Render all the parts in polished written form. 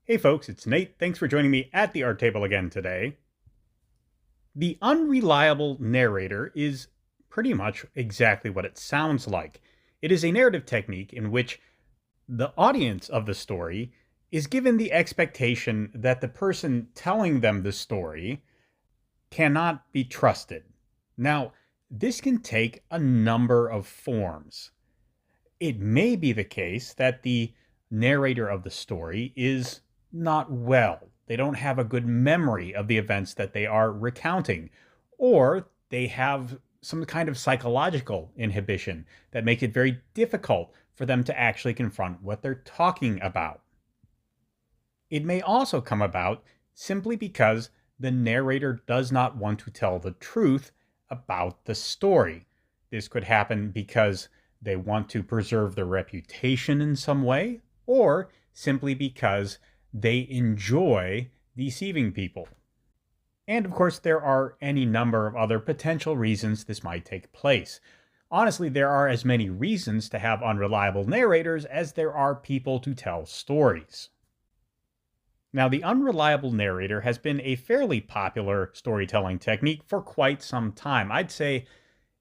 Hey folks, it's Nate. Thanks for joining me at the art table again today. The unreliable narrator is pretty much exactly what it sounds like. It is a narrative technique in which the audience of the story is given the expectation that the person telling them the story cannot be trusted. Now, this can take a number of forms. It may be the case that the narrator of the story is not well. They don't have a good memory of the events that they are recounting, or they have some kind of psychological inhibition that makes it very difficult for them to actually confront what they're talking about. It may also come about simply because the narrator does not want to tell the truth about the story. This could happen because they want to preserve their reputation in some way, or simply because they enjoy deceiving people. And of course, there are any number of other potential reasons this might take place. Honestly, there are as many reasons to have unreliable narrators as there are people to tell stories. Now, the unreliable narrator has been a fairly popular storytelling technique for quite some time. I'd say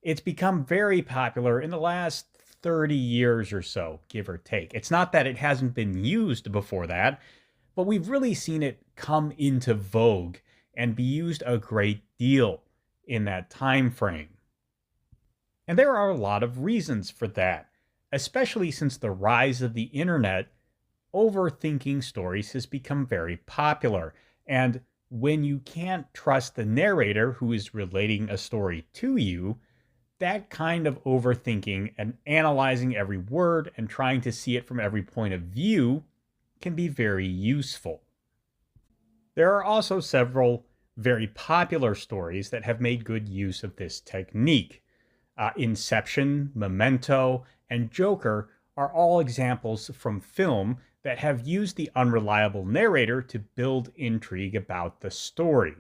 it's become very popular in the last 30 years or so, give or take. It's not that it hasn't been used before that, but we've really seen it come into vogue and be used a great deal in that time frame. And there are a lot of reasons for that, especially since the rise of the internet. Overthinking stories has become very popular. And when you can't trust the narrator who is relating a story to you, that kind of overthinking and analyzing every word and trying to see it from every point of view can be very useful. There are also several very popular stories that have made good use of this technique. Inception, Memento, and Joker are all examples from film that have used the unreliable narrator to build intrigue about the story.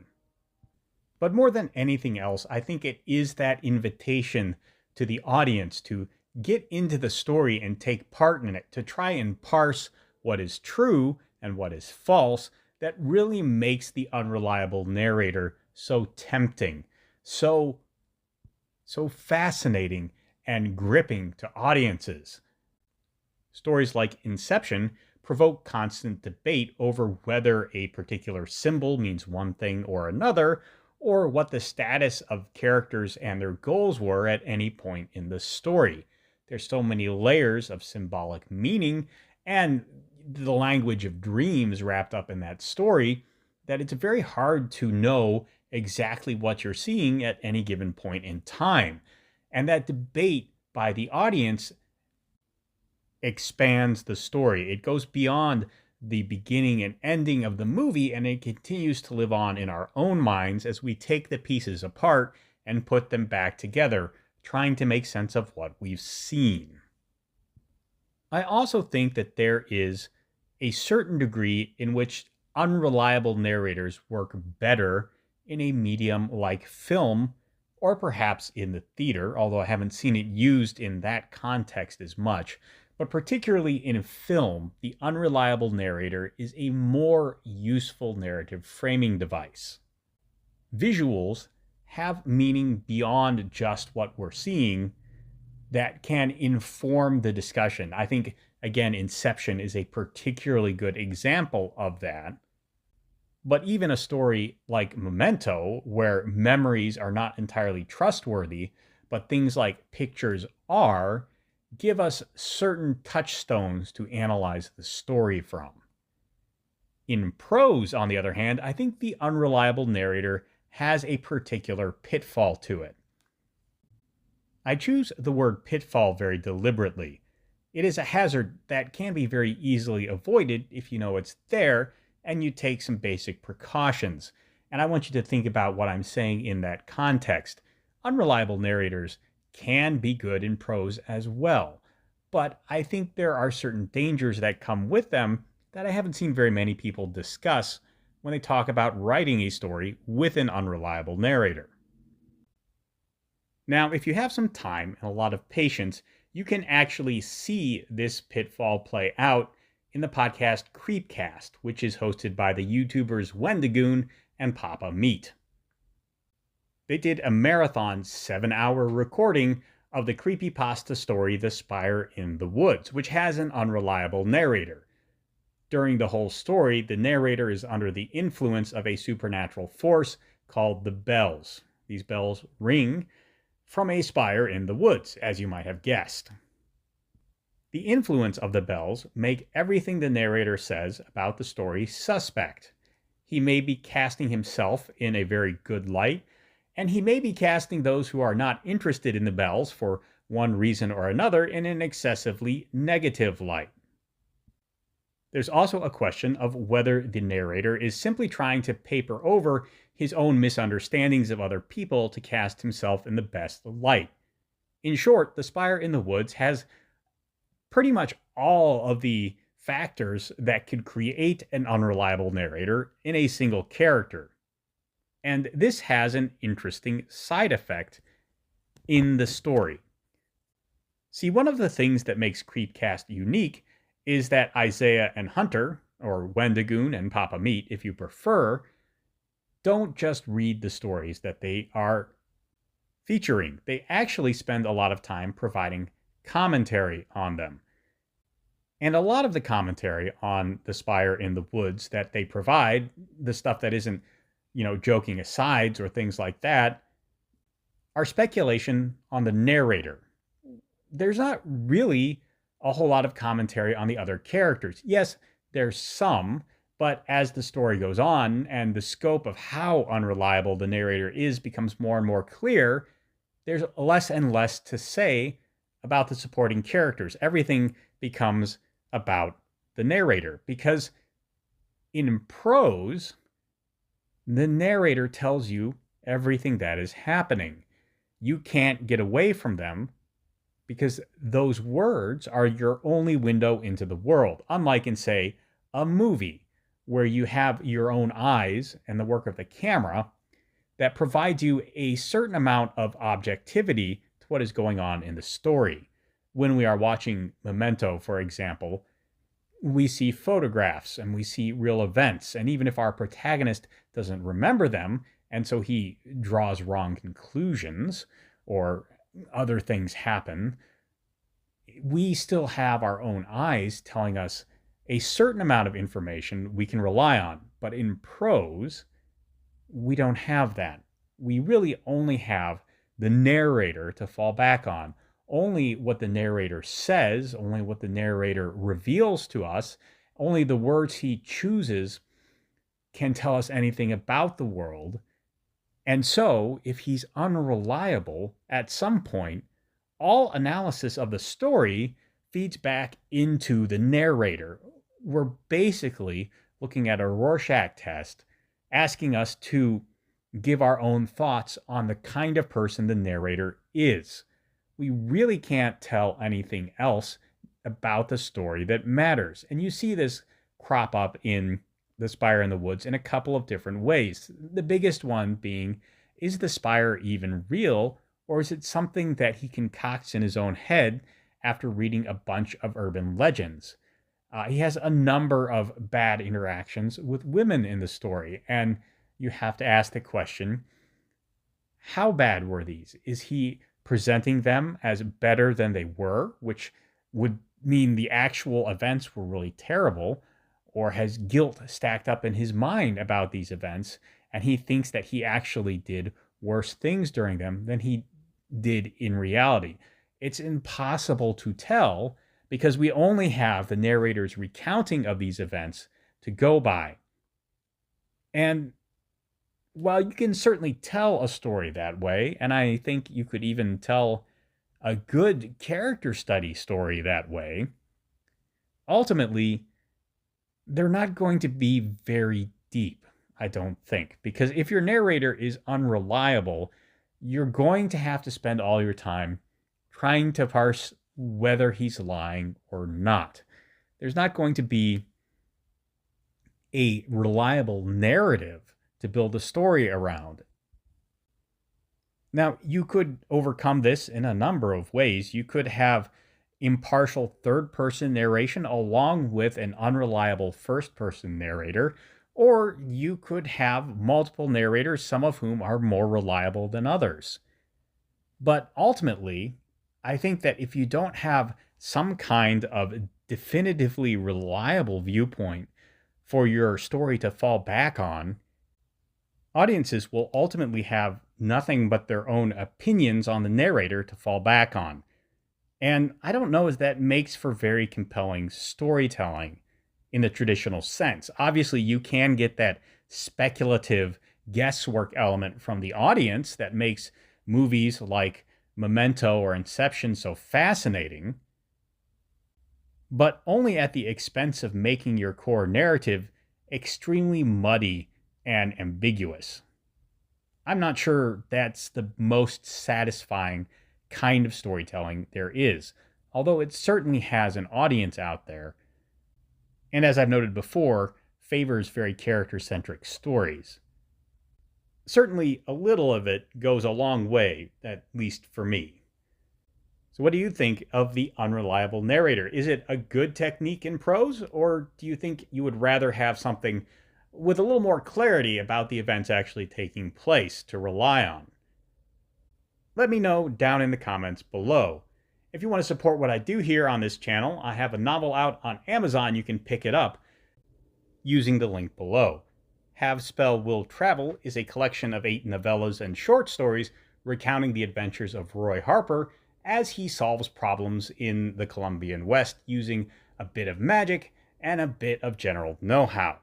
But more than anything else, I think it is that invitation to the audience to get into the story and take part in it, to try and parse what is true and what is false, that really makes the unreliable narrator so tempting, so fascinating and gripping to audiences. Stories like Inception provoke constant debate over whether a particular symbol means one thing or another, or what the status of characters and their goals were at any point in the story. There's so many layers of symbolic meaning and the language of dreams wrapped up in that story that it's very hard to know exactly what you're seeing at any given point in time. And that debate by the audience expands the story. It goes beyond the beginning and ending of the movie, and it continues to live on in our own minds as we take the pieces apart and put them back together, trying to make sense of what we've seen. I also think that there is a certain degree in which unreliable narrators work better in a medium like film, or perhaps in the theater, although I haven't seen it used in that context as much. But particularly in film, the unreliable narrator is a more useful narrative framing device. Visuals have meaning beyond just what we're seeing that can inform the discussion. I think, again, Inception is a particularly good example of that. But even a story like Memento, where memories are not entirely trustworthy, but things like pictures are, give us certain touchstones to analyze the story from. In prose, on the other hand, I think the unreliable narrator has a particular pitfall to it. I choose the word pitfall very deliberately. It is a hazard that can be very easily avoided if you know it's there and you take some basic precautions. And I want you to think about what I'm saying in that context. Unreliable narrators can be good in prose as well, but I think there are certain dangers that come with them that I haven't seen very many people discuss when they talk about writing a story with an unreliable narrator. Now, if you have some time and a lot of patience, you can actually see this pitfall play out in the podcast Creepcast, which is hosted by the YouTubers Wendigoon and Papa Meat. They did a marathon 7-hour recording of the creepypasta story The Spire in the Woods, which has an unreliable narrator. During the whole story, the narrator is under the influence of a supernatural force called the bells. These bells ring from a spire in the woods, as you might have guessed. The influence of the bells make everything the narrator says about the story suspect. He may be casting himself in a very good light, and he may be casting those who are not interested in the bells for one reason or another in an excessively negative light. There's also a question of whether the narrator is simply trying to paper over his own misunderstandings of other people to cast himself in the best light. In short, The Spire in the Woods has pretty much all of the factors that could create an unreliable narrator in a single character. And this has an interesting side effect in the story. See, one of the things that makes Creepcast unique is that Isaiah and Hunter, or Wendigoon and Papa Meat if you prefer, don't just read the stories that they are featuring. They actually spend a lot of time providing commentary on them. And a lot of the commentary on The Spire in the Woods that they provide, the stuff that isn't, joking asides or things like that, are speculation on the narrator. There's not really a whole lot of commentary on the other characters. Yes, there's some, but as the story goes on and the scope of how unreliable the narrator is becomes more and more clear, there's less and less to say about the supporting characters. Everything becomes about the narrator, because in prose, the narrator tells you everything that is happening. You can't get away from them because those words are your only window into the world, unlike in, say, a movie, where you have your own eyes and the work of the camera that provides you a certain amount of objectivity to what is going on in the story. When we are watching Memento, for example, we see photographs and we see real events, and even if our protagonist doesn't remember them, and so he draws wrong conclusions or other things happen, we still have our own eyes telling us a certain amount of information we can rely on. But in prose, we don't have that. We really only have the narrator to fall back on. Only what the narrator says, only what the narrator reveals to us, only the words he chooses can tell us anything about the world. And so, if he's unreliable, at some point, all analysis of the story feeds back into the narrator. We're basically looking at a Rorschach test, asking us to give our own thoughts on the kind of person the narrator is. We really can't tell anything else about the story that matters. And you see this crop up in The Spire in the Woods in a couple of different ways. The biggest one being, is the spire even real, or is it something that he concocts in his own head after reading a bunch of urban legends? He has a number of bad interactions with women in the story, and you have to ask the question, how bad were these? Is he presenting them as better than they were, which would mean the actual events were really terrible, or has guilt stacked up in his mind about these events, and he thinks that he actually did worse things during them than he did in reality? It's impossible to tell because we only have the narrator's recounting of these events to go by. And while you can certainly tell a story that way, and I think you could even tell a good character study story that way, ultimately, they're not going to be very deep, I don't think. Because if your narrator is unreliable, you're going to have to spend all your time trying to parse whether he's lying or not. There's not going to be a reliable narrative to build a story around. Now, you could overcome this in a number of ways. You could have impartial third-person narration along with an unreliable first-person narrator, or you could have multiple narrators, some of whom are more reliable than others. But ultimately, I think that if you don't have some kind of definitively reliable viewpoint for your story to fall back on, audiences will ultimately have nothing but their own opinions on the narrator to fall back on. And I don't know if that makes for very compelling storytelling in the traditional sense. Obviously, you can get that speculative guesswork element from the audience that makes movies like Memento or Inception so fascinating, but only at the expense of making your core narrative extremely muddy and ambiguous. I'm not sure that's the most satisfying kind of storytelling there is, although it certainly has an audience out there. And as I've noted before, favors very character-centric stories. Certainly, a little of it goes a long way, at least for me. So what do you think of the unreliable narrator? Is it a good technique in prose, or do you think you would rather have something with a little more clarity about the events actually taking place to rely on? Let me know down in the comments below. If you want to support what I do here on this channel, I have a novel out on Amazon. You can pick it up using the link below. Have Spell Will Travel is a collection of 8 novellas and short stories recounting the adventures of Roy Harper as he solves problems in the Colombian West using a bit of magic and a bit of general know-how.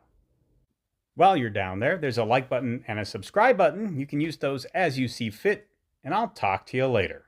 While you're down there, there's a like button and a subscribe button. You can use those as you see fit, and I'll talk to you later.